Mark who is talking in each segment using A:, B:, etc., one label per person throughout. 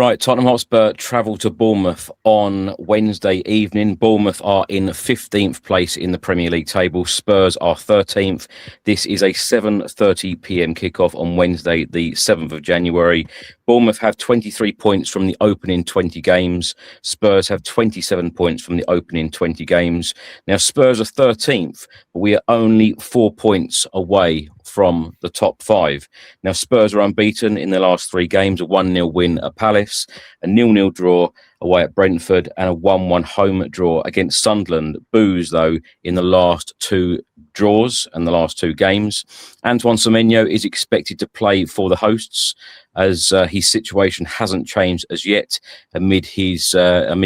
A: Right, Tottenham Hotspur travel to Bournemouth on Wednesday evening. Bournemouth are in 15th place in the Premier League table. Spurs are 13th. This is a 7:30 p.m. kickoff on Wednesday, the 7th of January. Bournemouth have 23 points from the opening 20 games. Spurs have 27 points from the opening 20 games. Now, Spurs are 13th, but we are only 4 points away from the top five. Now, Spurs are unbeaten in their last three games, a 1-0 win at Palace, a 0-0 draw away at Brentford, and a 1-1 home draw against Sunderland. Boos, though, in the last two draws and the last two games. Antoine Semenyo is expected to play for the hosts, as his situation hasn't changed as yet amid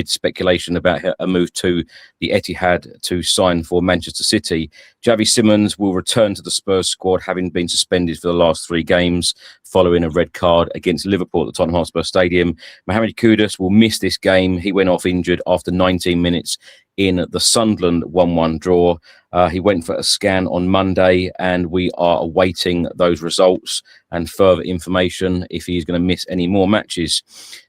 A: speculation about a move to the Etihad to sign for Manchester City. Javi Simons will return to the Spurs squad, having been suspended for the last three games following a red card against Liverpool at the Tottenham Hotspur Stadium. Mohamed Kudus will miss this game. He went off injured after 19 minutes in the Sunderland 1-1 draw. He went for a scan on Monday, and we are awaiting those results and further information if he's going to miss any more matches.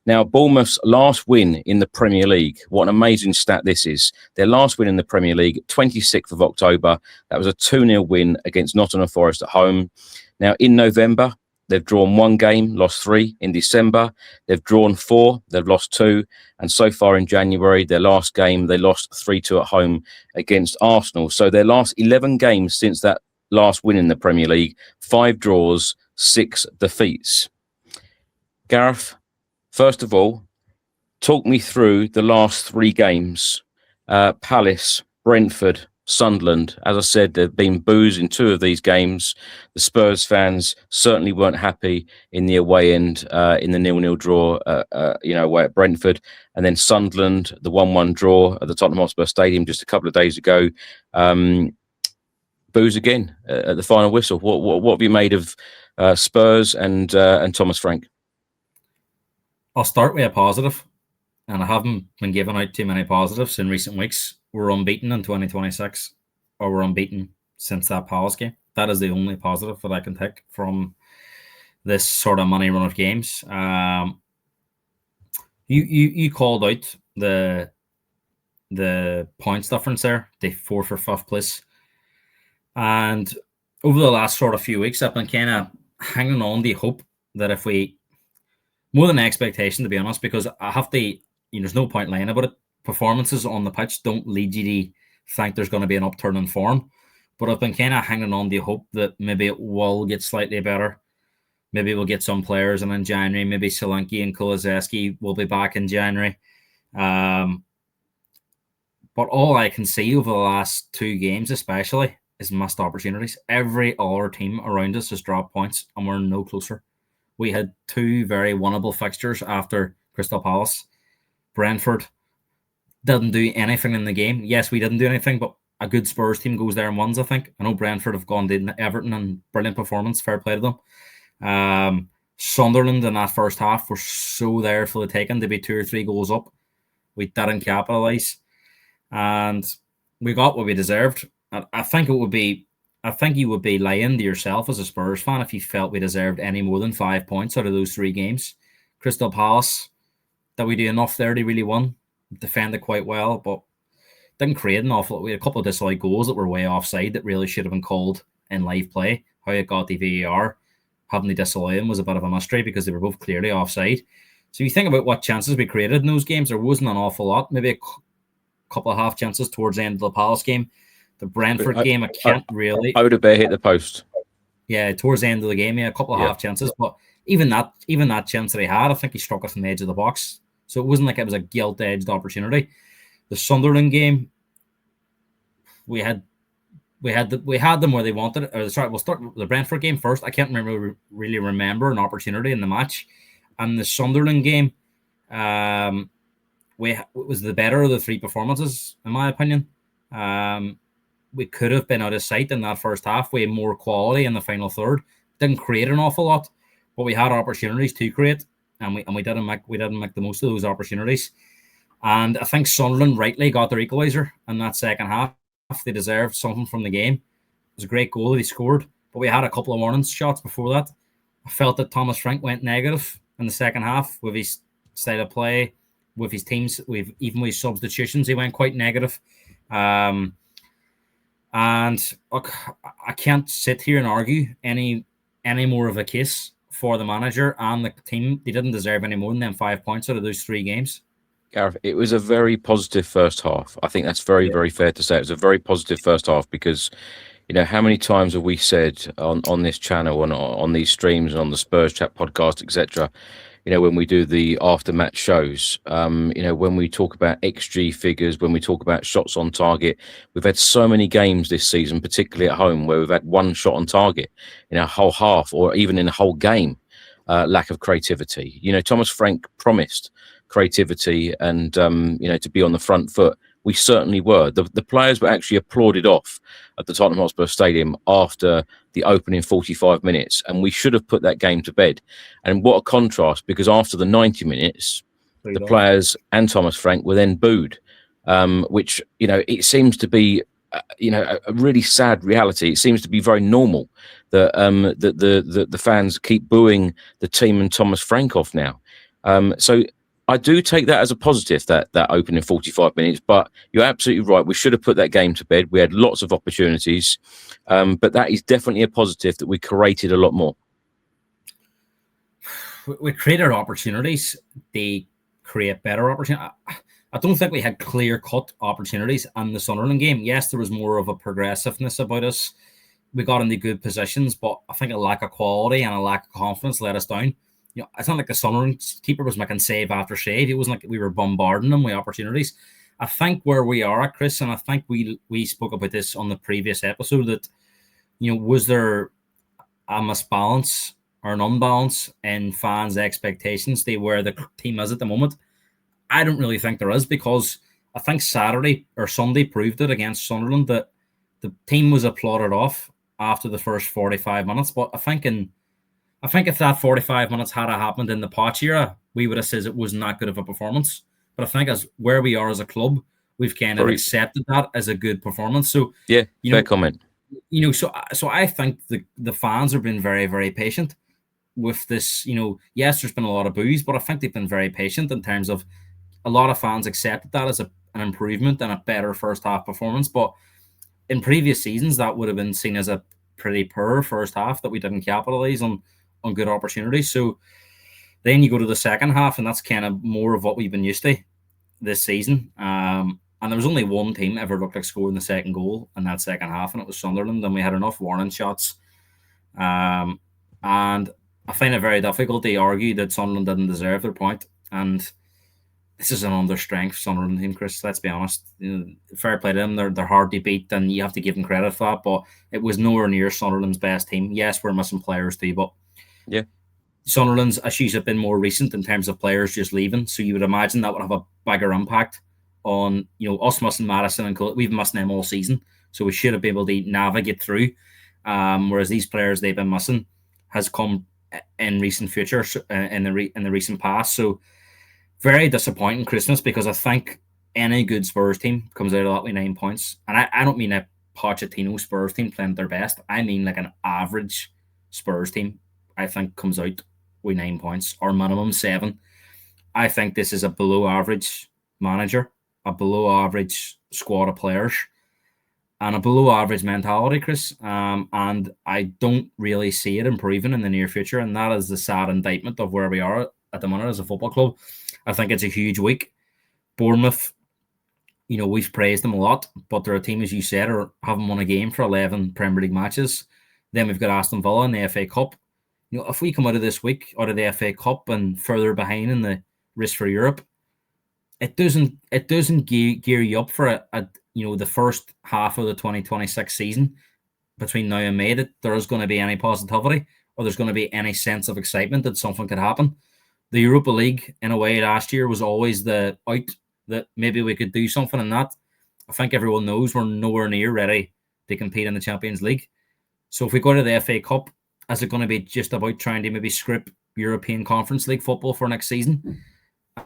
A: Now, Bournemouth's last win in the Premier League, what an amazing stat this is. Their last win in the Premier League, 26th of October. That was a 2-0 win against Nottingham Forest at home. Now, in November, they've drawn one game, lost three. In December, they've drawn four, they've lost two. And so far in January, their last game, they lost 3-2 at home against Arsenal. So their last 11 games since that last win in the Premier League, 5 draws, 6 defeats. Gareth, first of all, talk me through the last 3 games. Palace, Brentford, Sunderland. As I said, there have been boos in 2 of these games. The Spurs fans certainly weren't happy in the away end in the 0-0 draw, away at Brentford. And then Sunderland, the 1-1 draw at the Tottenham Hotspur Stadium just a couple of days ago. Boos again at the final whistle. What have you made of Spurs and Thomas Frank?
B: I'll start with a positive, and I haven't been giving out too many positives in recent weeks. We're unbeaten in 2026, or we're unbeaten since that Palace game. That is the only positive that I can take from this sort of money run of games. You called out the points difference there, the 4 for 5th place. And over the last sort of few weeks, I've been kind of hanging on the hope that if we, more than expectation, to be honest, because I have to, there's no point lying about it. Performances on the pitch don't lead you to think there's going to be an upturn in form. But I've been kind of hanging on the hope that maybe it will get slightly better. Maybe we'll get some players in January. Maybe Solanke and Kulusevski will be back in January. But all I can see over the last 2 games especially is missed opportunities. Every other team around us has dropped points, and we're no closer. We had 2 very winnable fixtures after Crystal Palace. Brentford didn't do anything in the game. Yes, we didn't do anything, but a good Spurs team goes there and wins, I think. I know Brentford have gone to Everton and brilliant performance. Fair play to them. Sunderland in that first half were so there for the taking to be 2 or 3 goals up. We didn't capitalise. And we got what we deserved. I think you would be lying to yourself as a Spurs fan if you felt we deserved any more than 5 points out of those 3 games. Crystal Palace, did we do enough there to really win? Defended quite well, but didn't create an awful lot. We had a couple of disallowed goals that were way offside that really should have been called in live play. How it got the VAR, having the disallowed them was a bit of a mystery because they were both clearly offside. So you think about what chances we created in those games, there wasn't an awful lot. Maybe a couple of half chances towards the end of the Palace game. The Brentford game, I can't really.
A: Odebear hit the post.
B: Yeah, towards the end of the game, a couple of half chances, but even that chance that he had, I think he struck it from the edge of the box. So it wasn't like it was a gilt-edged opportunity. The Sunderland game, we had them where they wanted it. We'll start with the Brentford game first. I can't really remember an opportunity in the match. And the Sunderland game, it was the better of the 3 performances, in my opinion. We could have been out of sight in that first half. We had more quality in the final third. Didn't create an awful lot, but we had opportunities to create. And we didn't make the most of those opportunities. And I think Sunderland rightly got their equaliser in that second half. They deserved something from the game. It was a great goal that he scored, but we had a couple of warning shots before that. I felt that Thomas Frank went negative in the second half with his style of play with his teams. Even with substitutions, he went quite negative. And look, I can't sit here and argue any more of a case for the manager and the team. They didn't deserve any more than them 5 points out of those 3 games.
A: Gareth, it was a very positive first half. I think that's very, very fair to say. It was a very positive first half because, how many times have we said on this channel and on these streams and on the Spurs Chat Podcast, etc., when we do the after-match shows, when we talk about XG figures, when we talk about shots on target, we've had so many games this season, particularly at home, where we've had one shot on target in a whole half or even in a whole game. Lack of creativity. Thomas Frank promised creativity and to be on the front foot. We certainly were. The players were actually applauded off at the Tottenham Hotspur Stadium after the opening 45 minutes, and we should have put that game to bed. And what a contrast, because after the 90 minutes, the players and Thomas Frank were then booed, which, it seems to be, a really sad reality. It seems to be very normal that the fans keep booing the team and Thomas Frank off now. So I do take that as a positive, that opening 45 minutes, but you're absolutely right. We should have put that game to bed. We had lots of opportunities, but that is definitely a positive that we created a lot more.
B: We created opportunities. They create better opportunities. I don't think we had clear-cut opportunities in the Sunderland game. Yes, there was more of a progressiveness about us. We got into good positions, but I think a lack of quality and a lack of confidence let us down. It's not like the Sunderland keeper was making save after save. It wasn't like we were bombarding them with opportunities. I think where we are at, Chris, and I think we spoke about this on the previous episode, that, was there a misbalance or an unbalance in fans' expectations to where the team is at the moment? I don't really think there is, because I think Saturday or Sunday proved it against Sunderland that the team was applauded off after the first 45 minutes. But I think if that 45 minutes had happened in the Poch era, we would have said it wasn't that good of a performance. But I think as where we are as a club, we've kind of accepted that as a good performance. So
A: yeah, fair comment.
B: So I think the fans have been very, very patient with this. Yes, there's been a lot of boos, but I think they've been very patient in terms of a lot of fans accepted that as an improvement and a better first half performance. But in previous seasons, that would have been seen as a pretty poor first half that we didn't capitalize on good opportunities. So then you go to the second half, and that's kind of more of what we've been used to this season. And there was only one team ever looked like scoring the second goal in that second half, and it was Sunderland, and we had enough warning shots. And I find it very difficult to argue that Sunderland didn't deserve their point. And this is an under-strength Sunderland team, Chris. Let's be honest. Fair play to them. They're hard to beat, and you have to give them credit for that. But it was nowhere near Sunderland's best team. Yes, we're missing players too, but
A: yeah,
B: Sunderland's issues have been more recent in terms of players just leaving. So you would imagine that would have a bigger impact on us missing Madison and we've missed them all season. So we should have been able to navigate through. Whereas these players they've been missing has come in recent future, in the recent past. So very disappointing Christmas, because I think any good Spurs team comes out of that with 9 points. And I don't mean a Pochettino Spurs team playing their best. I mean like an average Spurs team, I think, comes out with 9 points or minimum 7. I think this is a below average manager, a below average squad of players, and a below average mentality, Chris. And I don't really see it improving in the near future. And that is the sad indictment of where we are at the moment as a football club. I think it's a huge week. Bournemouth, we've praised them a lot, but they're a team, as you said, haven't won a game for 11 Premier League matches. Then we've got Aston Villa in the FA Cup. If we come out of this week, out of the FA Cup, and further behind in the race for Europe, it doesn't gear you up for the first half of the 2026 season between now and May, that there is going to be any positivity or there's going to be any sense of excitement that something could happen. The Europa League, in a way, last year was always the out that maybe we could do something in that. I think everyone knows we're nowhere near ready to compete in the Champions League. So if we go to the FA Cup, is it going to be just about trying to maybe script European Conference League football for next season?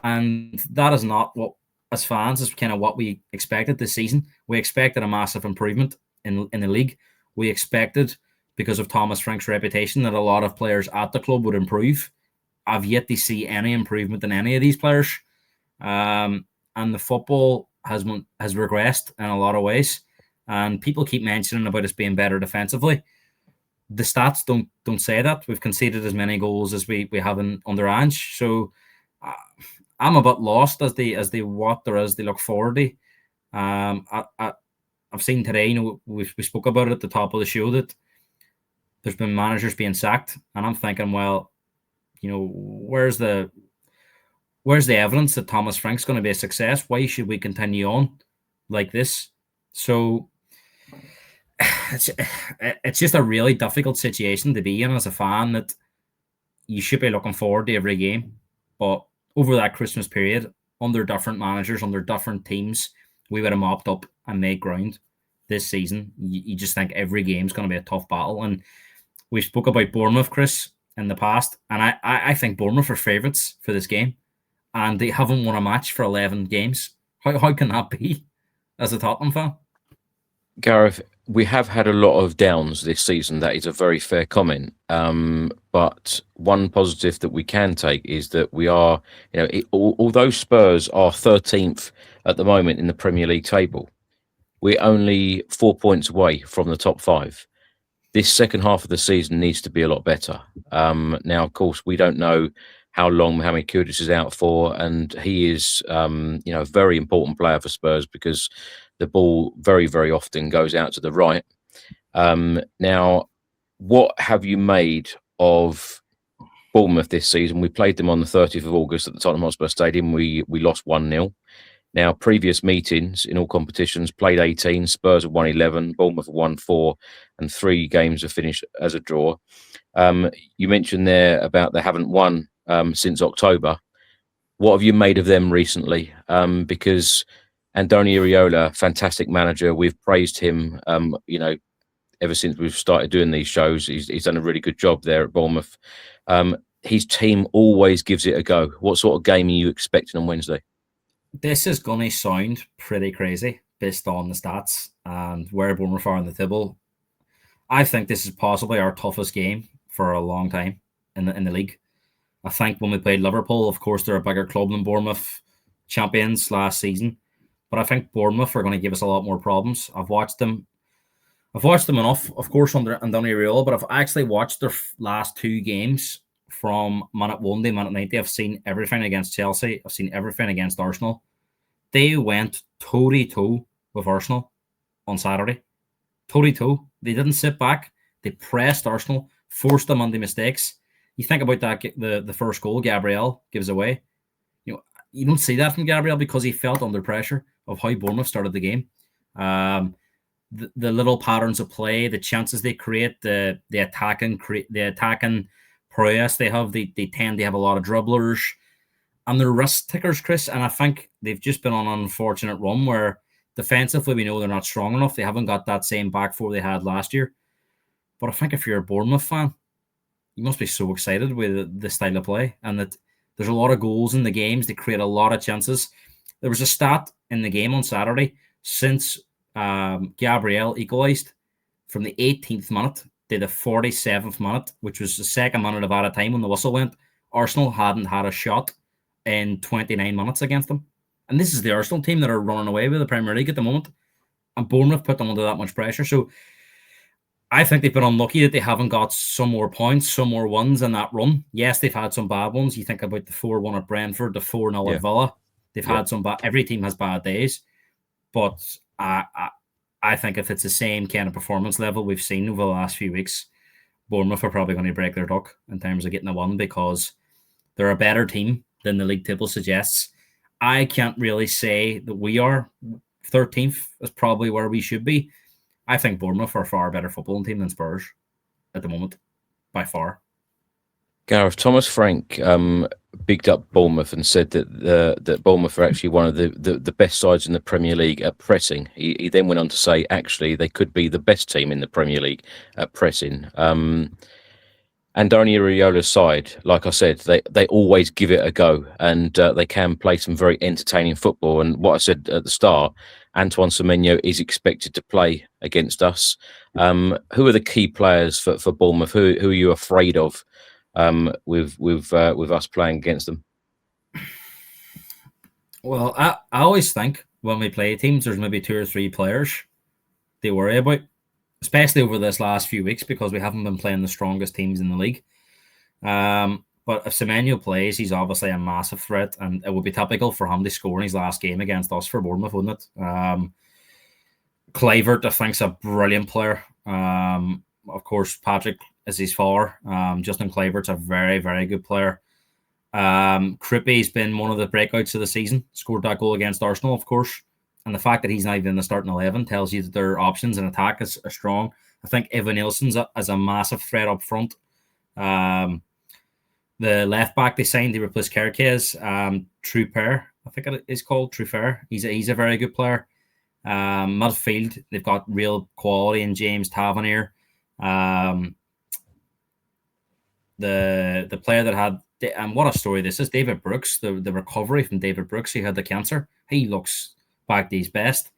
B: And that is not what, as fans, is kind of what we expected this season. We expected a massive improvement in the league. We expected, because of Thomas Frank's reputation, that a lot of players at the club would improve I've yet to see any improvement in any of these players. And the football has regressed in a lot of ways. And people keep mentioning about us being better defensively. The stats don't say that. We've conceded as many goals as we have under Ange. So I'm a bit lost as they what there is they look forward to. I've seen today, we spoke about it at the top of the show, that there's been managers being sacked, and I'm thinking, well, where's the evidence that Thomas Frank's going to be a success? Why should we continue on like this? So it's just a really difficult situation to be in as a fan, that you should be looking forward to every game, but over that Christmas period, under different managers, under different teams, we would have mopped up and made ground. This season, you just think every game is going to be a tough battle. And we spoke about Bournemouth, Chris, in the past, and I think Bournemouth are favourites for this game, and they haven't won a match for 11 games. How can that be as a Tottenham fan?
A: Gareth, we have had a lot of downs this season. That is a very fair comment. But one positive that we can take is that we are, although Spurs are 13th at the moment in the Premier League table, we're only 4 points away from the top 5. This second half of the season needs to be a lot better. Now, of course, we don't know how long Mohamed Kudus is out for, and he is, a very important player for Spurs because the ball very, very often goes out to the right. Now, what have you made of Bournemouth this season? We played them on the 30th of August at the Tottenham Hotspur Stadium. We lost 1-0. Now, previous meetings in all competitions, played 18, Spurs have won 11, Bournemouth have won 4, and 3 games have finished as a draw. You mentioned there about they haven't won since October. What have you made of them recently? Because Andoni Iraola, fantastic manager, we've praised him, ever since we've started doing these shows. He's done a really good job there at Bournemouth. His team always gives it a go. What sort of game are you expecting on Wednesday?
B: This is going to sound pretty crazy based on the stats and where Bournemouth are in the table. I think this is possibly our toughest game for a long time in the league. I think when we played Liverpool, of course, they're a bigger club than Bournemouth, champions last season. But I think Bournemouth are going to give us a lot more problems. I've watched them enough, of course, under Andoni Iraola, but I've actually watched their last 2 games from minute 1 to minute 90. I've seen everything against Chelsea. I've seen everything against Arsenal. They went toe-to-toe with Arsenal on Saturday. Toe-to-toe. They didn't sit back. They pressed Arsenal, forced them into mistakes. You think about that, the first goal Gabriel gives away. You don't see that from Gabriel because he felt under pressure of how Bournemouth started the game. The little patterns of play, the chances they create, the attacking prowess they have, they tend to have a lot of dribblers and they're risk takers, Chris. And I think they've just been on an unfortunate run where defensively we know they're not strong enough. They haven't got that same back four they had last year. But I think if you're a Bournemouth fan, you must be so excited with the style of play and that there's a lot of goals in the games. They create a lot of chances. There was a stat in the game on Saturday since Gabriel equalised from the 18th minute to the 47th minute, which was the second minute of added time when the whistle went. Arsenal hadn't had a shot in 29 minutes against them. And this is the Arsenal team that are running away with the Premier League at the moment. And Bournemouth put them under that much pressure. So I think they've been unlucky that they haven't got some more points, some more wins in that run. Yes, they've had some bad ones. You think about the 4-1 at Brentford, the 4-0 at Villa. They've had some bad. Every team has bad days. But I think if it's the same kind of performance level we've seen over the last few weeks, Bournemouth are probably going to break their duck in terms of getting a win because they're a better team than the league table suggests. I can't really say that we are 13th is probably where we should be. I think Bournemouth are a far better footballing team than Spurs at the moment, by far.
A: Gareth, Thomas Frank bigged up Bournemouth and said that Bournemouth are actually one of the best sides in the Premier League at pressing. He then went on to say, actually, they could be the best team in the Premier League at pressing. Andoni Iraola's side, like I said, they always give it a go and they can play some very entertaining football. And what I said at the start, Antoine Semenyo is expected to play against us. Who are the key players for Bournemouth? Who are you afraid of with us playing against them?
B: Well, I always think when we play teams, there's maybe 2 or 3 players they worry about, especially over this last few weeks because we haven't been playing the strongest teams in the league. But if Semenyo plays, he's obviously a massive threat, and it would be typical for him to score in his last game against us for Bournemouth, wouldn't it? Clivert, I think, is a brilliant player. Of course, Patrick is his father. Justin Clivert's a very, very good player. Crippy's been one of the breakouts of the season. Scored that goal against Arsenal, of course. And the fact that he's not even in the starting 11 tells you that their options in attack are strong. I think Evan Nilsson's is a massive threat up front. The left back they signed to replace Kerkez, Trupper, I think it is called Trupper. He's a very good player. Midfield, they've got real quality in James Tavernier. The player that had, and what a story this is, David Brooks, the recovery from David Brooks, who had the cancer. He looks back to his best.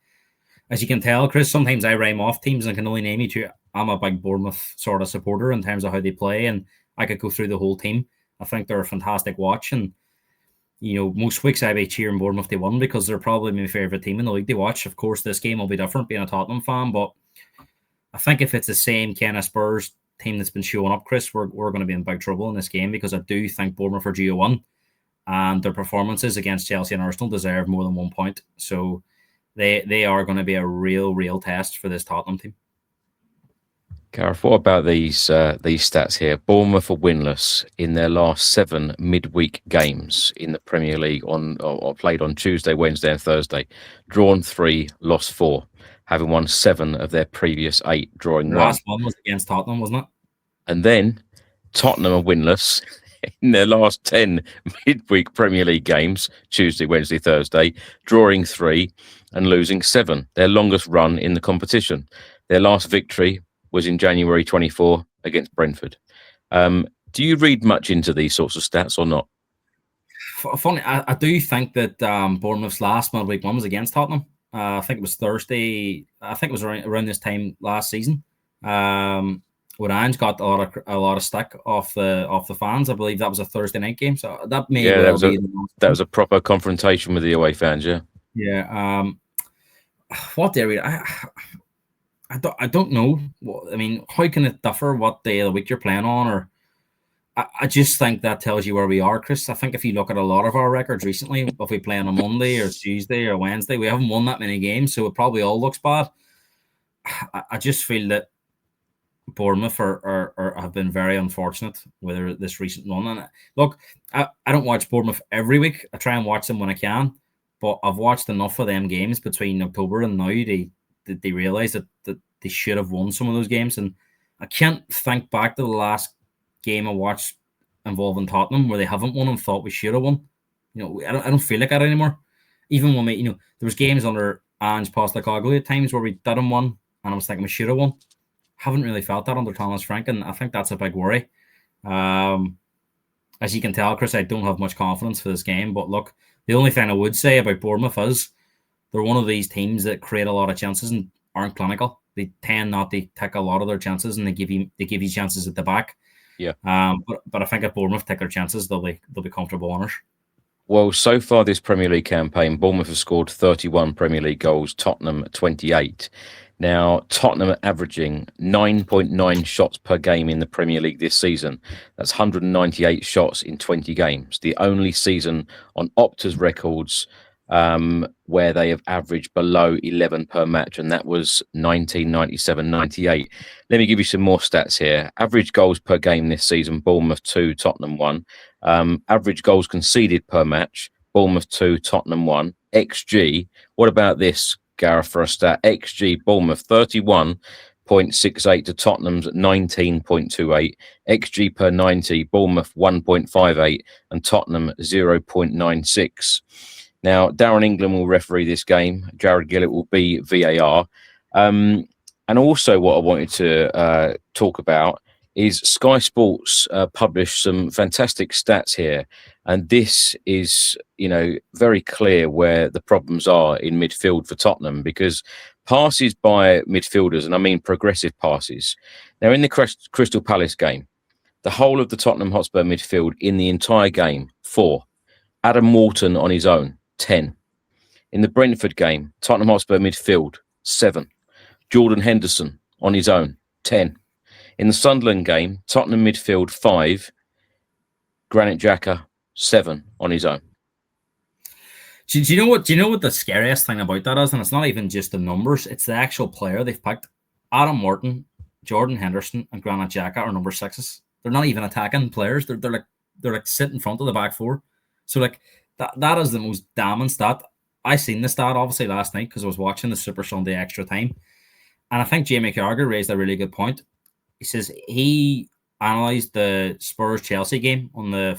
B: As you can tell, Chris, sometimes I rhyme off teams and can only name you 2. I'm a big Bournemouth sort of supporter in terms of how they play, and I could go through the whole team. I think they're a fantastic watch, and most weeks I'd be cheering Bournemouth to win because they're probably my favourite team in the league to watch. Of course, this game will be different being a Tottenham fan, but I think if it's the same kind of Spurs team that's been showing up, Chris, we're going to be in big trouble in this game because I do think Bournemouth are due a win, and their performances against Chelsea and Arsenal deserve more than 1 point. So they are going to be a real test for this Tottenham team.
A: Gareth, what about these stats here? Bournemouth are winless in their last 7 midweek games in the Premier League or played on Tuesday, Wednesday and Thursday. Drawn 3, lost 4, having won 7 of their previous 8, drawing 1.
B: Last one was against Tottenham, wasn't it?
A: And then Tottenham are winless in their last 10 midweek Premier League games, Tuesday, Wednesday, Thursday, drawing 3 and losing 7, their longest run in the competition. Their last victory was in January 24 against Brentford. Do you read much into these sorts of stats or not?
B: Funny, I do think that Bournemouth's last midweek one was against Tottenham. I think it was Thursday. I think it was around this time last season. When Ange got a lot of stick off the fans. I believe that was a Thursday night game. So that may
A: that was a proper confrontation with the away fans. Yeah.
B: Yeah. What area? I don't know. I mean, how can it differ what day of the week you're playing on? Or I just think that tells you where we are, Chris. I think if you look at a lot of our records recently, if we play on a Monday or Tuesday or Wednesday, we haven't won that many games, so it probably all looks bad. I just feel that Bournemouth have been very unfortunate with this recent run. And look, I don't watch Bournemouth every week. I try and watch them when I can, but I've watched enough of them games between October and now they realise that they should have won some of those games. And I can't think back to the last game I watched involving Tottenham where they haven't won and thought we should have won. I don't feel like that anymore. Even when there was games under Ange Postecoglou at times where we didn't win and I was thinking we should have won. Haven't really felt that under Thomas Frank, and I think that's a big worry. As you can tell, Chris, I don't have much confidence for this game. But look, the only thing I would say about Bournemouth is they're one of these teams that create a lot of chances and aren't clinical. They tend not to take a lot of their chances, and they give you chances at the back.
A: Yeah.
B: But I think if Bournemouth take their chances, they'll be comfortable winners.
A: Well, so far this Premier League campaign, Bournemouth have scored 31 Premier League goals, Tottenham 28. Now, Tottenham are averaging 9.9 shots per game in the Premier League this season. That's 198 shots in 20 games. The only season on Opta's records where they have averaged below 11 per match, and that was 1997-98. Let me give you some more stats here. Average goals per game this season, Bournemouth 2, Tottenham 1. Average goals conceded per match, Bournemouth 2, Tottenham 1. XG, what about this, Gareth, for a stat? XG, Bournemouth 31.68 to Tottenham's 19.28. XG per 90, Bournemouth 1.58 and Tottenham 0.96. Now, Darren England will referee this game. Jared Gillett will be VAR. And also what I wanted to talk about is Sky Sports published some fantastic stats here. And this is, very clear where the problems are in midfield for Tottenham, because passes by midfielders, and I mean progressive passes. Now, in the Crystal Palace game, The whole of the Tottenham Hotspur midfield in the entire game, 4. Adam Wharton on his own, 10. In the Brentford game, Tottenham Hotspur midfield, 7. Jordan Henderson on his own, 10. In the Sunderland game, Tottenham midfield, 5. Granit Xhaka, 7 on his own.
B: Do you know what? Do you know what the scariest thing about that is? And it's not even just the numbers; it's the actual player they've picked. Adam Wharton, Jordan Henderson, and Granit Xhaka are number 6s. They're not even attacking players. They're like sitting in front of the back 4. So like that is the most damning stat. I seen the stat obviously last night because I was watching the Super Sunday Extra Time, and I think Jamie Carragher raised a really good point. He says he analysed the Spurs Chelsea game on I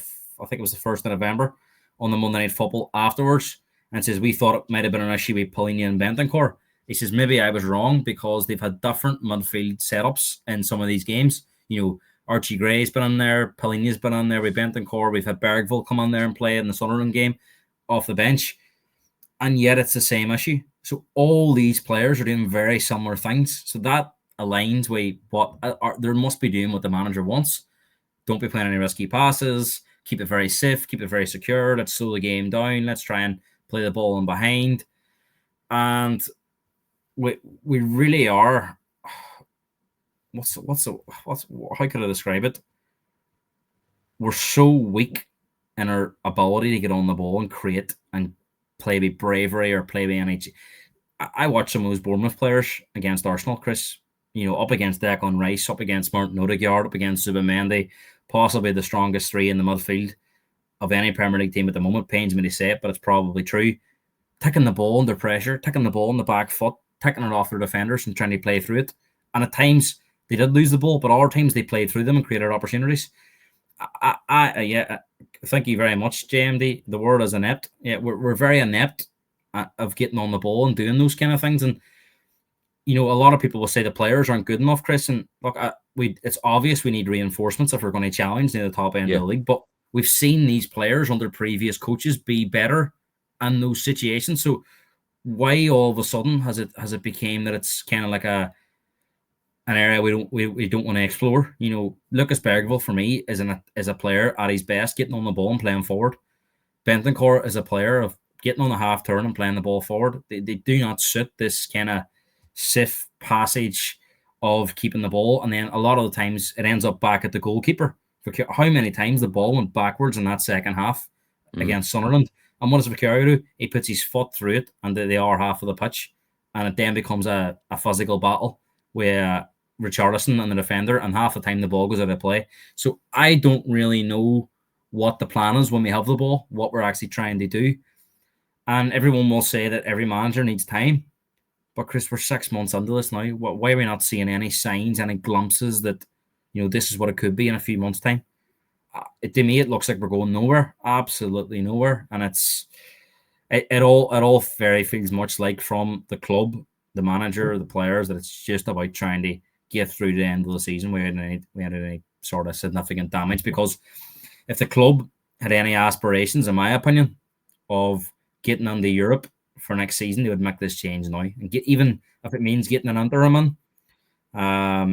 B: think it was the 1st of November on the Monday Night Football afterwards, and says we thought it might have been an issue with Polina and Bentancur. He says maybe I was wrong because they've had different midfield setups in some of these games. You know, Archie Gray's been on there, Polina's been on there with Bentancur. We've had Bergville come on there and play in the Sunderland game off the bench, and yet it's the same issue. So all these players are doing very similar things. So that aligns with what they must be doing what the manager wants. Don't be playing any risky passes. Keep it very safe. Keep it very secure. Let's slow the game down. Let's try and play the ball in behind. And we really are. How could I describe it? We're so weak in our ability to get on the ball and create and play with bravery or play with any. I watched some of those Bournemouth players against Arsenal, Chris. You know, up against Declan Rice, up against Martin Odegaard, up against Zubimendi, possibly the strongest 3 in the midfield of any Premier League team at the moment. Pains me to say it, but it's probably true. Taking the ball under pressure, taking the ball on the back foot, taking it off their defenders and trying to play through it. And at times they did lose the ball, but other times they played through them and created opportunities. Yeah, thank you very much, JMD. The word is inept. Yeah, we're very inept of getting on the ball and doing those kind of things. And you know, a lot of people will say the players aren't good enough, Chris. And look, it's obvious we need reinforcements if we're going to challenge near the top end of the league. But we've seen these players under previous coaches be better in those situations. So why all of a sudden has it became that it's kind of like an area we don't want to explore? You know, Lucas Bergville for me is a player at his best, getting on the ball and playing forward. Bentancur is a player of getting on the half turn and playing the ball forward. They do not suit this kind of safe passage of keeping the ball, and then a lot of the times it ends up back at the goalkeeper. How many times the ball went backwards in that second half against Sunderland? And what does Vicario do? He puts his foot through it and the other half of the pitch, and it then becomes a physical battle with Richarlison and the defender, and half the time the ball goes out of play. So I don't really know what the plan is when we have the ball, what we're actually trying to do. And everyone will say that every manager needs time. But Chris, we're 6 months into this now. Why are we not seeing any signs, any glimpses that, you know, this is what it could be in a few months' time? To me, it looks like we're going nowhere, absolutely nowhere, and it all very feels much like from the club, the manager, the players, that it's just about trying to get through the end of the season without any sort of significant damage. Because if the club had any aspirations, in my opinion, of getting into Europe for next season, they would make this change now, and even if it means getting an interim in.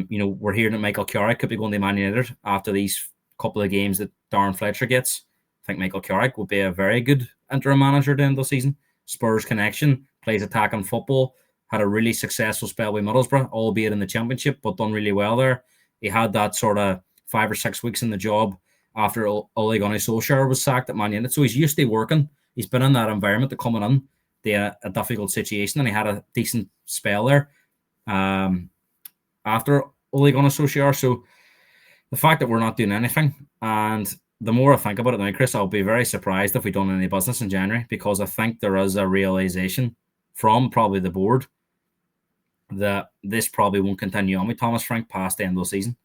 B: You know, we're hearing that Michael Carrick could be going to Man United after these couple of games that Darren Fletcher gets. I think Michael Carrick will be a very good interim manager at the end of the season. Spurs connection, plays attacking football, had a really successful spell with Middlesbrough, albeit in the Championship, but done really well there. He had that sort of 5 or 6 weeks in the job after Ole Gunnar Solskjaer was sacked at Man United. So he's used to working. He's been in that environment to coming in a difficult situation, and he had a decent spell there after Ole Gunnar Solskjaer. So the fact that we're not doing anything, and the more I think about it now, Chris, I'll be very surprised if we don't any business in January, because I think there is a realization from probably the board that this probably won't continue on with Thomas Frank past the end of the season.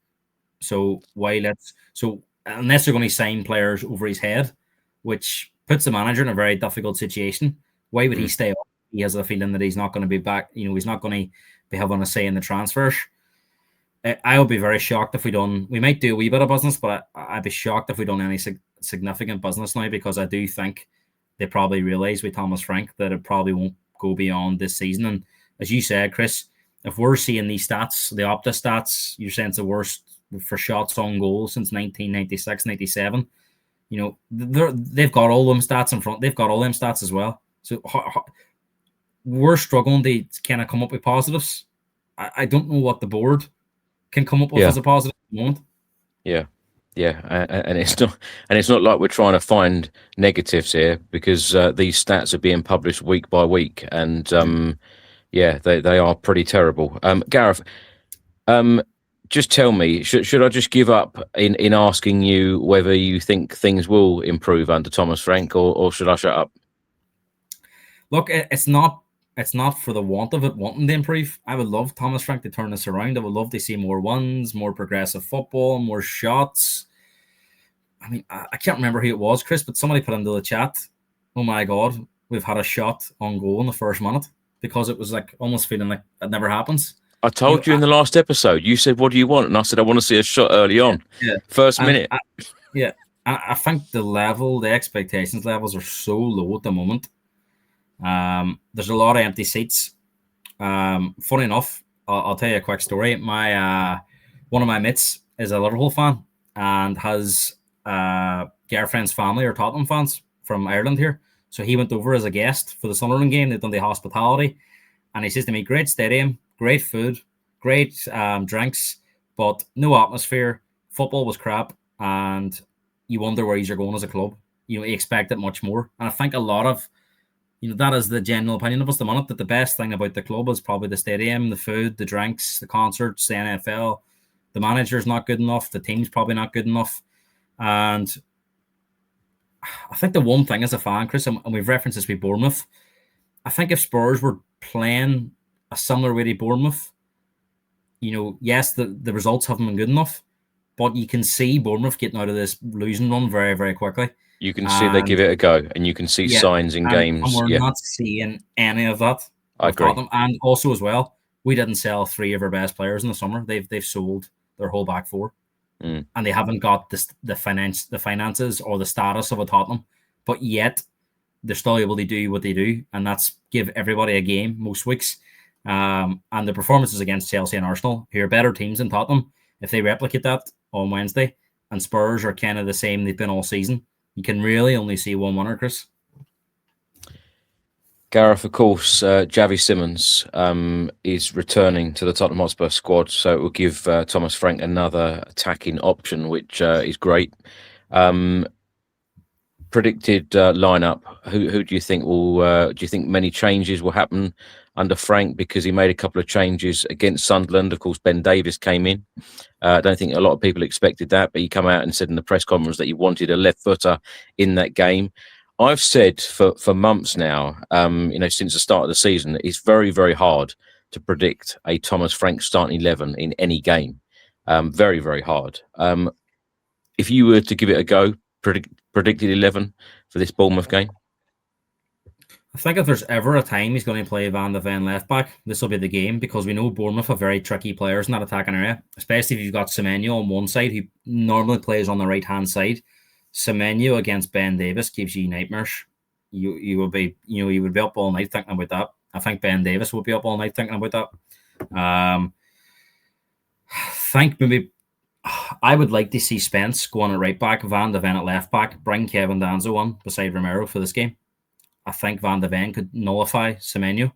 B: So unless they're going to sign players over his head, which puts the manager in a very difficult situation, why would he stay up? He has a feeling that he's not going to be back. You know, he's not going to be having a say in the transfers. I would be very shocked if we don't. We might do a wee bit of business, but I'd be shocked if we don't any significant business now, because I do think they probably realise with Thomas Frank that it probably won't go beyond this season. And as you said, Chris, if we're seeing these stats, the Opta stats, you're saying it's the worst for shots on goal since 1996-97. They've got all them stats in front. They've got all them stats as well. So we're struggling to kind of come up with positives. I don't know what the board can come up with as a positive at the moment.
A: Yeah, and it's not like we're trying to find negatives here, because these stats are being published week by week, and they are pretty terrible. Gareth, just tell me, should I just give up in asking you whether you think things will improve under Thomas Frank, or should I shut up?
B: Look, it's not for the want of it wanting to improve. I would love Thomas Frank to turn this around. I would love to see more ones, more progressive football, more shots. I mean, I can't remember who it was, Chris, but somebody put into the chat, oh my God, we've had a shot on goal in the first minute, because it was like almost feeling like it never happens.
A: I told you in the last episode, you said, what do you want? And I said, I want to see a shot early on. First minute.
B: I think the expectations levels are so low at the moment. There's a lot of empty seats. Funny enough, I'll tell you a quick story. One of my mates is a Liverpool fan and has girlfriend's family are Tottenham fans from Ireland here. So he went over as a guest for the Sunderland game. They've done the hospitality. And he says to me, great stadium, great food, great drinks, but no atmosphere. Football was crap. And you wonder where you're going as a club. You expect it much more. And I think a lot of, that is the general opinion of us at the minute, that the best thing about the club is probably the stadium, the food, the drinks, the concerts, the NFL. The manager's not good enough. The team's probably not good enough. And I think the one thing as a fan, Chris, and we've referenced this with Bournemouth, I think if Spurs were playing a similar way to Bournemouth, yes, the results haven't been good enough, but you can see Bournemouth getting out of this losing run very, very quickly.
A: You can see they give it a go, and you can see signs in games.
B: And we're not seeing any of that.
A: I agree.
B: And also as well, we didn't sell 3 of our best players in the summer. They've sold their whole back 4. And they haven't got the finances or the status of a Tottenham, but yet they're still able to do what they do, and that's give everybody a game most weeks. And the performances against Chelsea and Arsenal, who are better teams than Tottenham, if they replicate that on Wednesday, and Spurs are kind of the same they've been all season, you can really only see one winner, Chris.
A: Gareth, of course, Javi Simmons is returning to the Tottenham Hotspur squad, so it will give Thomas Frank another attacking option, which is great. Predicted lineup. Who do you think will? Do you think many changes will happen under Frank, because he made a couple of changes against Sunderland? Of course, Ben Davies came in. I don't think a lot of people expected that, but he came out and said in the press conference that he wanted a left footer in that game. I've said for months now, since the start of the season, it's very, very hard to predict a Thomas Frank starting 11 in any game. Very, very hard. If you were to give it a go, predicted 11 for this Bournemouth game?
B: I think if there's ever a time he's going to play Van de Ven left back, this will be the game, because we know Bournemouth are very tricky players in that attacking area, especially if you've got Semenyo on one side, who normally plays on the right-hand side. Semenyo against Ben Davies gives you nightmares. You would be up all night thinking about that. I think Ben Davies would be up all night thinking about that. I would like to see Spence go on at right back, Van de Ven at left back, bring Kevin Danzo on beside Romero for this game. I think Van de Ven could nullify Semenyo.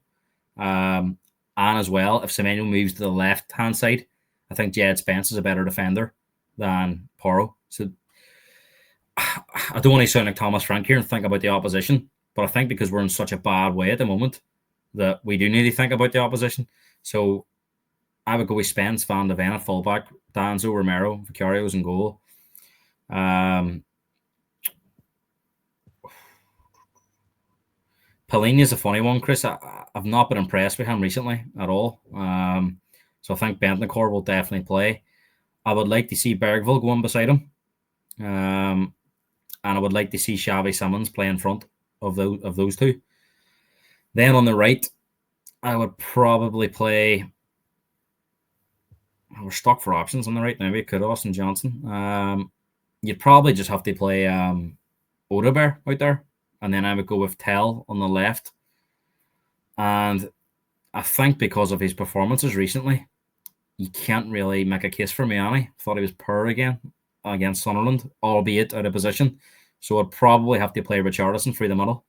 B: And as well, if Semenyo moves to the left-hand side, I think Jed Spence is a better defender than Porro. So I don't want to sound like Thomas Frank here and think about the opposition, but I think because we're in such a bad way at the moment that we do need to think about the opposition. So I would go with Spence, Van de Ven at fullback, Danzo, Romero, Vicario's in goal. Palhinha is a funny one, Chris. I've not been impressed with him recently at all. So I think Bentancur will definitely play. I would like to see Bergville go on beside him. And I would like to see Xavi Simmons play in front of those two. Then on the right, I would probably play... We're stuck for options on the right now. We could Austin Johnson. You'd probably just have to play Odebear out there. And then I would go with Tell on the left. And I think because of his performances recently, you can't really make a case for Miani. Thought he was poor again against Sunderland, albeit out of position. So I'd probably have to play Richarlison through the middle.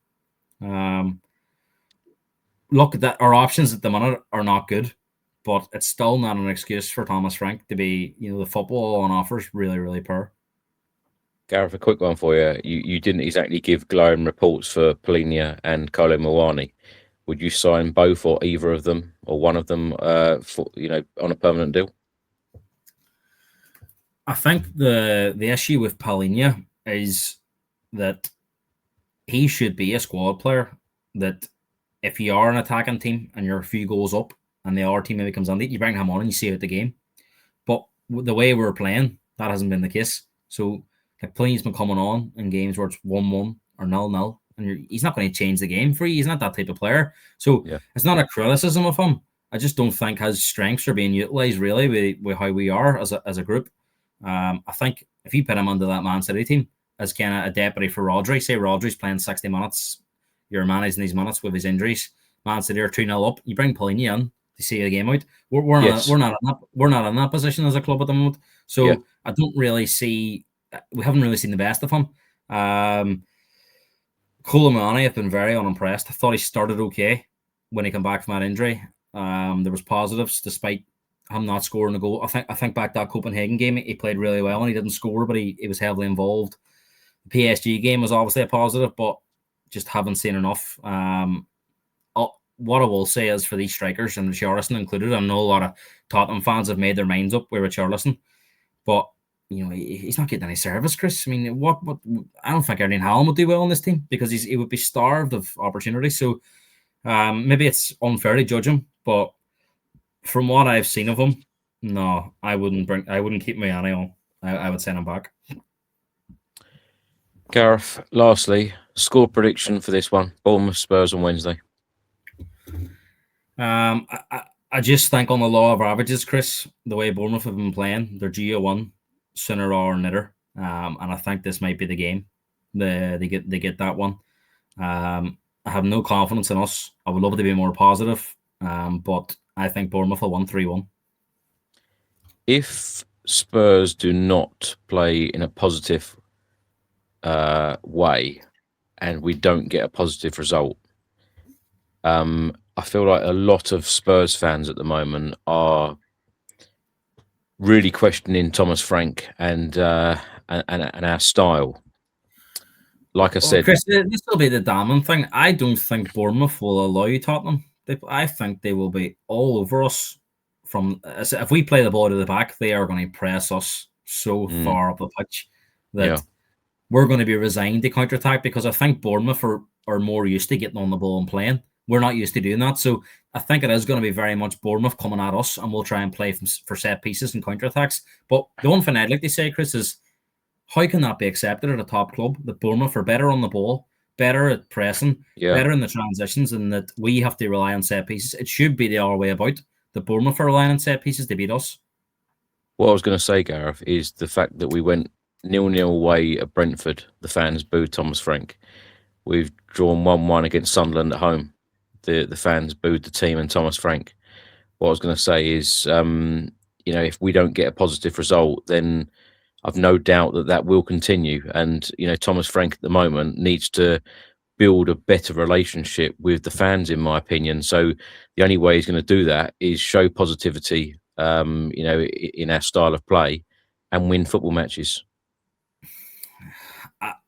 B: Look, that our options at the minute are not good, but it's still not an excuse for Thomas Frank to be, the football on offer is really, really poor.
A: Gareth, a quick one for you. You didn't exactly give glowing reports for Polinia and Cowlin Mawani. Would you sign both or either of them or one of them for on a permanent deal?
B: I think the issue with Polinia is that he should be a squad player. That if you are an attacking team and you're a few goals up and the other team maybe comes under, you bring him on and you see out the game. But the way we're playing, that hasn't been the case. So like Polinia's been coming on in games where it's 1-1 or 0-0, and he's not going to change the game for you. He's not that type of player. So It's not a criticism of him. I just don't think his strengths are being utilised really with how we are as a group. I think if you put him under that Man City team as kind of a deputy for Rodri, say Rodri's playing 60 minutes, you're managing these minutes with his injuries. Man City are 2-0 up. You bring Polinia in to see the game out. We're not in that position as a club at the moment. So I don't really see. We haven't really seen the best of him. Koulibaly, I've been very unimpressed. I thought he started okay when he came back from that injury. There was positives despite him not scoring a goal. I think back that Copenhagen game, he played really well and he didn't score, but he was heavily involved. The PSG game was obviously a positive, but just haven't seen enough. What I will say is for these strikers, and Richarlison included, I know a lot of Tottenham fans have made their minds up with Richarlison, but he's not getting any service, Chris. I mean, what? I don't think Erling Haaland would do well on this team because he would be starved of opportunities. So maybe it's unfair to judge him, but from what I've seen of him, no, I wouldn't keep Miani on. I would send him back.
A: Gareth, lastly, score prediction for this one: Bournemouth Spurs on Wednesday.
B: I just think on the law of averages, Chris, the way Bournemouth have been playing, they're due a one sooner or later, and I think this might be the game. They get that one. I have no confidence in us. I would love it to be more positive, but I think Bournemouth will win 3-1.
A: If Spurs do not play in a positive way, and we don't get a positive result, I feel like a lot of Spurs fans at the moment are really questioning Thomas Frank and our style. Like I said,
B: Chris, this will be the damning thing. I don't think Bournemouth will allow Tottenham. I think they will be all over us. If we play the ball to the back, they are going to press us so far up the pitch that we're going to be resigned to counter-attack, because I think Bournemouth are more used to getting on the ball and playing. We're not used to doing that. So I think it is going to be very much Bournemouth coming at us, and we'll try and play for set pieces and counter-attacks. But the one thing I'd like to say, Chris, is how can that be accepted at a top club that Bournemouth are better on the ball, better at pressing, better in the transitions, and that we have to rely on set pieces? It should be the other way about. The Bournemouth are relying on set pieces to beat us.
A: What I was going to say, Gareth, is the fact that we went 0-0 away at Brentford. The fans booed Thomas Frank. We've drawn 1-1 against Sunderland at home. The fans booed the team and Thomas Frank. What I was going to say is, if we don't get a positive result, then I've no doubt that will continue. And, Thomas Frank at the moment needs to build a better relationship with the fans, in my opinion. So the only way he's going to do that is show positivity, in our style of play, and win football matches.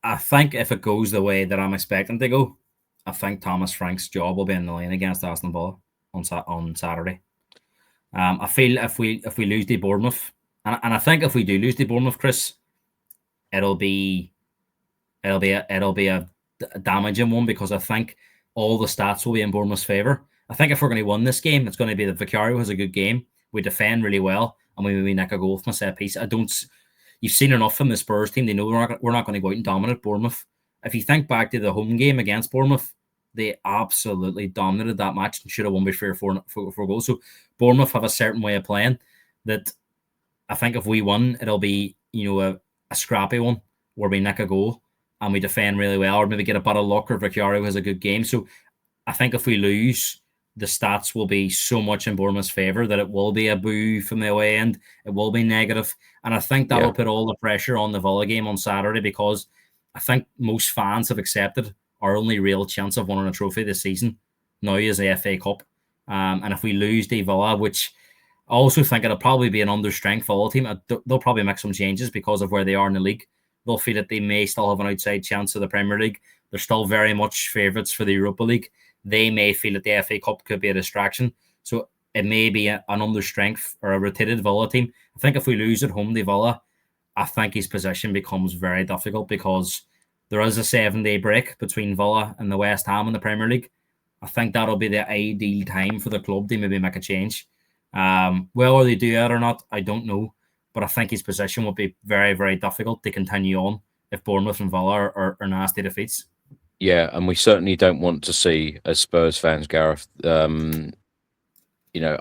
B: I think if it goes the way that I'm expecting to go, I think Thomas Frank's job will be in the line against Aston Villa on Saturday. I feel if we lose to Bournemouth, and I think if we do lose to Bournemouth, Chris, it'll be a damaging one, because I think all the stats will be in Bournemouth's favour. I think if we're going to win this game, it's going to be that Vicario has a good game. We defend really well, and we maybe nick a goal from a set piece. You've seen enough from the Spurs team. They know we're not going to go out and dominate Bournemouth. If you think back to the home game against Bournemouth, they absolutely dominated that match and should have won by 3 or 4 goals. So Bournemouth have a certain way of playing that I think if we win, it'll be a scrappy one where we nick a goal and we defend really well, or maybe get a bit of luck, or Vicario has a good game. So I think if we lose, the stats will be so much in Bournemouth's favour that it will be a boo from the away end. It will be negative. And I think that'll put all the pressure on the Villa game on Saturday, because I think most fans have accepted our only real chance of winning a trophy this season now is the FA Cup. And if we lose to Villa, which I also think it'll probably be an under-strength Villa team, they'll probably make some changes because of where they are in the league. They'll feel that they may still have an outside chance of the Premier League. They're still very much favourites for the Europa League. They may feel that the FA Cup could be a distraction. So it may be an under-strength or a rotated Villa team. I think if we lose at home to Villa, I think his position becomes very difficult, because there is a 7-day break between Villa and the West Ham in the Premier League. I think that'll be the ideal time for the club to maybe make a change. Whether they do it or not, I don't know. But I think his position will be very, very difficult to continue on if Bournemouth and Villa are nasty defeats.
A: Yeah, and we certainly don't want to see, as Spurs fans, Gareth,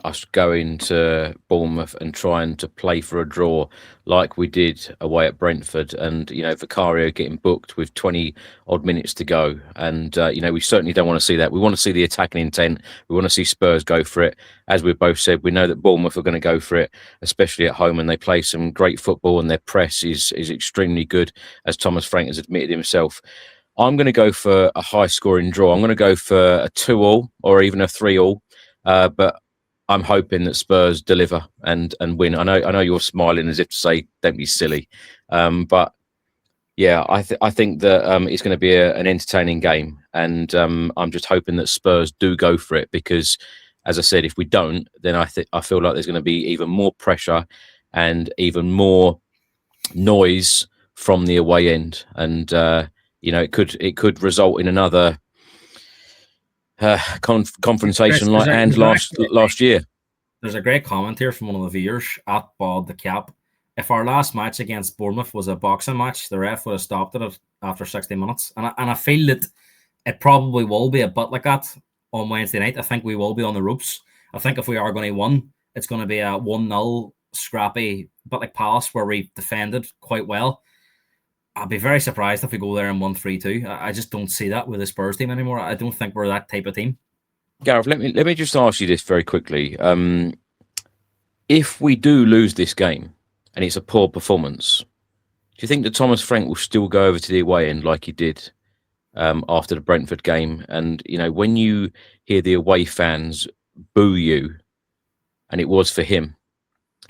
A: us going to Bournemouth and trying to play for a draw like we did away at Brentford, and Vicario getting booked with 20-odd minutes to go. And we certainly don't want to see that. We want to see the attacking intent. We want to see Spurs go for it. As we've both said, we know that Bournemouth are going to go for it, especially at home, and they play some great football, and their press is extremely good, as Thomas Frank has admitted himself. I'm going to go for a high-scoring draw. I'm going to go for a 2-2 or even a 3-3, but I'm hoping that Spurs deliver and win. I know you're smiling as if to say, "Don't be silly," but yeah, I think that it's going to be an entertaining game, and I'm just hoping that Spurs do go for it, because, as I said, if we don't, then I feel like there's going to be even more pressure and even more noise from the away end, and it could result in another confrontation like last year.
B: There's a great comment here from one of the viewers at Bod the Cap. If our last match against Bournemouth was a boxing match, the ref would have stopped it after 60 minutes. And I feel that it probably will be a bit like that on Wednesday night. I think we will be on the ropes. I think if we are going to win, it's going to be a 1-0 scrappy, but like Palace, where we defended quite well. I'd be very surprised if we go there and 1-3-2. I just don't see that with the Spurs team anymore. I don't think we're that type of team.
A: Gareth, let me just ask you this very quickly. If we do lose this game and it's a poor performance, do you think that Thomas Frank will still go over to the away end like he did after the Brentford game? And when you hear the away fans boo you, and it was for him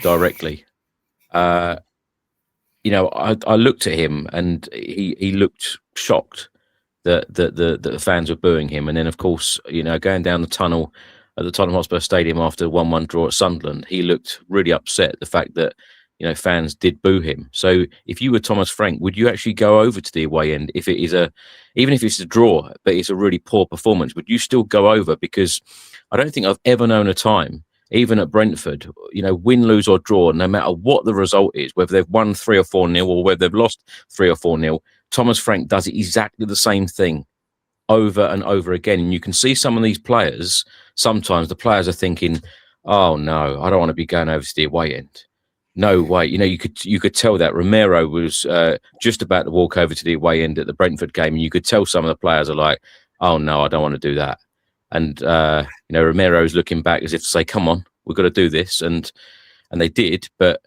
A: directly, I looked at him and he looked shocked that the fans were booing him. And then, of course, going down the tunnel at the Tottenham Hotspur Stadium after 1-1 draw at Sunderland, he looked really upset at the fact that fans did boo him. So if you were Thomas Frank, would you actually go over to the away end if it is even if it's a draw, but it's a really poor performance? Would you still go over? Because I don't think I've ever known a time, even at Brentford, win, lose or draw, no matter what the result is, whether they've won 3 or 4-0 or whether they've lost 3 or 4-0, Thomas Frank does exactly the same thing over and over again. And you can see some of these players, sometimes the players are thinking, "Oh no, I don't want to be going over to the away end. No way." You could tell that Romero was just about to walk over to the away end at the Brentford game, and you could tell some of the players are like, "Oh no, I don't want to do that." And Romero's looking back as if to say, "Come on, we've got to do this," and they did. But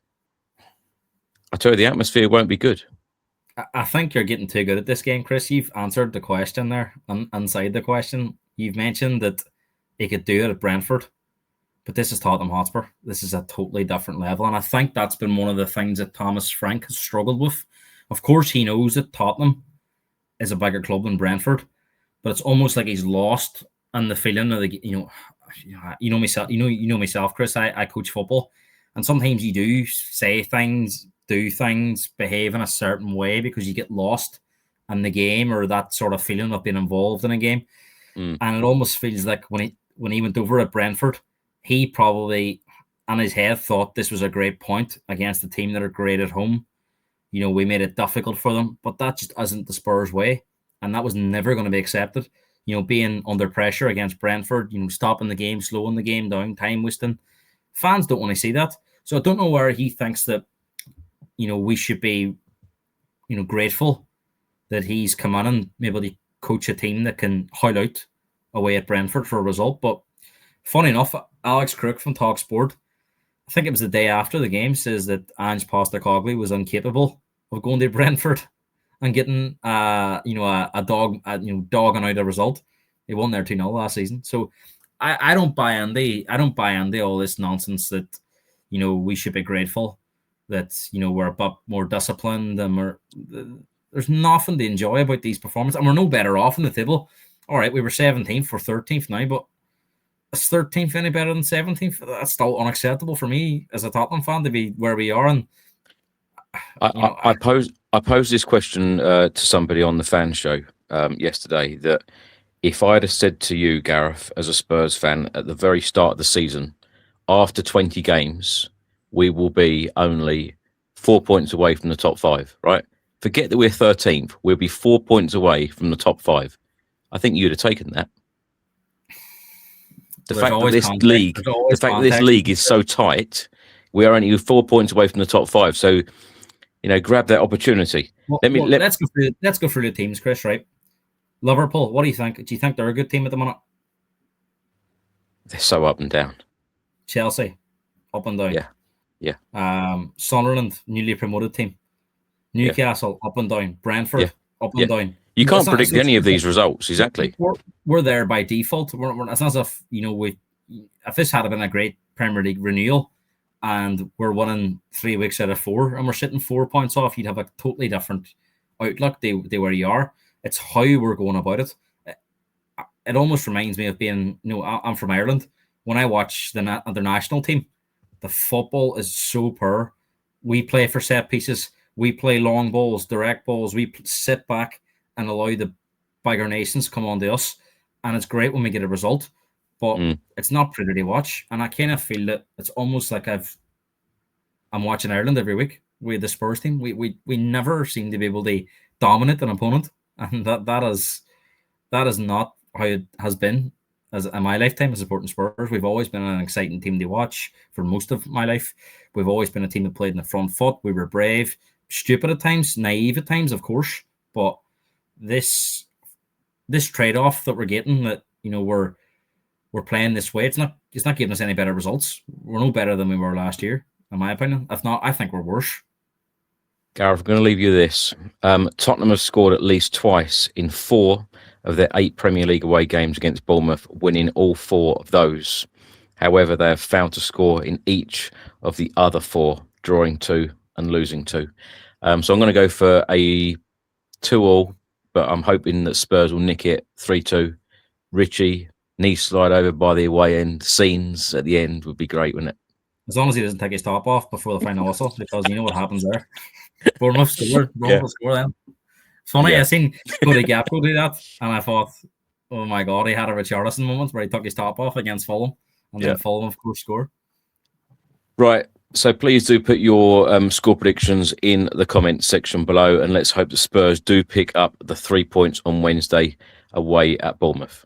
A: I tell you, the atmosphere won't be good.
B: I think you're getting too good at this game, Chris. You've answered the question there, inside the question. You've mentioned that he could do it at Brentford, but this is Tottenham Hotspur. This is a totally different level, and I think that's been one of the things that Thomas Frank has struggled with. Of course, he knows that Tottenham is a bigger club than Brentford, but it's almost like he's lost in the feeling of myself, Chris. I coach football, and sometimes you do say things, do things, behave in a certain way because you get lost in the game, or that sort of feeling of being involved in a game. And it almost feels like when he went over at Brentford, he probably in his head thought this was a great point against a team that are great at home. We made it difficult for them, but that just isn't the Spurs way, and that was never going to be accepted. Being under pressure against Brentford, stopping the game, slowing the game down, time wasting. Fans don't want to see that. So I don't know where he thinks that we should be, grateful that he's come in and maybe coach a team that can howl out away at Brentford for a result. But Funny enough, Alex Crook from Talksport, I think it was the day after the game, says that Ange Postecoglou was incapable of going to Brentford and getting dogging out a result. They won there 2-0 last season. So I don't buy into all this nonsense that we should be grateful that we're a bit more disciplined and there's nothing to enjoy about these performances, and we're no better off in the table. All right, we were 17th, we're 13th now, but is 13th any better than 17th? That's still unacceptable for me as a Tottenham fan to be where we are. And
A: I posed this question to somebody on the fan show yesterday, that if I'd have said to you, Gareth, as a Spurs fan, at the very start of the season, after 20 games, we will be only 4 points away from the top 5, right? Forget that we're 13th. We'll be 4 points away from the top 5. I think you'd have taken that. The fact that this league is so tight, we are only 4 points away from the top 5. So, grab that opportunity.
B: Let's go through the teams, Chris. Right, Liverpool. What do you think? Do you think they're a good team at the minute?
A: They're so up and down.
B: Chelsea, up and down.
A: Yeah.
B: Sunderland, newly promoted team. Newcastle, up and down. Brentford, up and down.
A: You can't predict any of these results, exactly.
B: We're there by default. It's not as if, if this had been a great Premier League renewal and we're winning 3 weeks out of 4 and we're sitting 4 points off, you'd have a totally different outlook to where you are. It's how we're going about it. It almost reminds me of being, I'm from Ireland. When I watch the national team, the football is so poor. We play for set pieces. We play long balls, direct balls. We sit back and allow the bigger nations come on to us. And it's great when we get a result, but it's not pretty to watch. And I kind of feel that it's almost like I'm watching Ireland every week with the Spurs team. We never seem to be able to dominate an opponent. And that is not how it has been in my lifetime as supporting Spurs. We've always been an exciting team to watch for most of my life. We've always been a team that played in the front foot. We were brave, stupid at times, naive at times, of course, but this trade-off that we're getting, that we're playing this way, it's not giving us any better results. We're no better than we were last year, in my opinion. If not, I think we're worse.
A: Gareth, I'm going to leave you this. Tottenham have scored at least twice in 4 of their 8 Premier League away games against Bournemouth, winning all 4 of those. However, they have failed to score in each of the other 4, drawing 2 and losing 2. So I'm going to go for a 2-2, but I'm hoping that Spurs will nick it 3-2. Richie, knee slide over by the away end. Scenes at the end would be great, wouldn't it?
B: As long as he doesn't take his top off before the final whistle, because you know what happens there. Bournemouth scored. Bournemouth score then. It's funny, I seen Cody Gakpo do that, and I thought, oh my God, he had a Richarlison moment where he took his top off against Fulham, and then Fulham, of course, scored.
A: Right. So please do put your score predictions in the comments section below, and let's hope the Spurs do pick up the 3 points on Wednesday away at Bournemouth.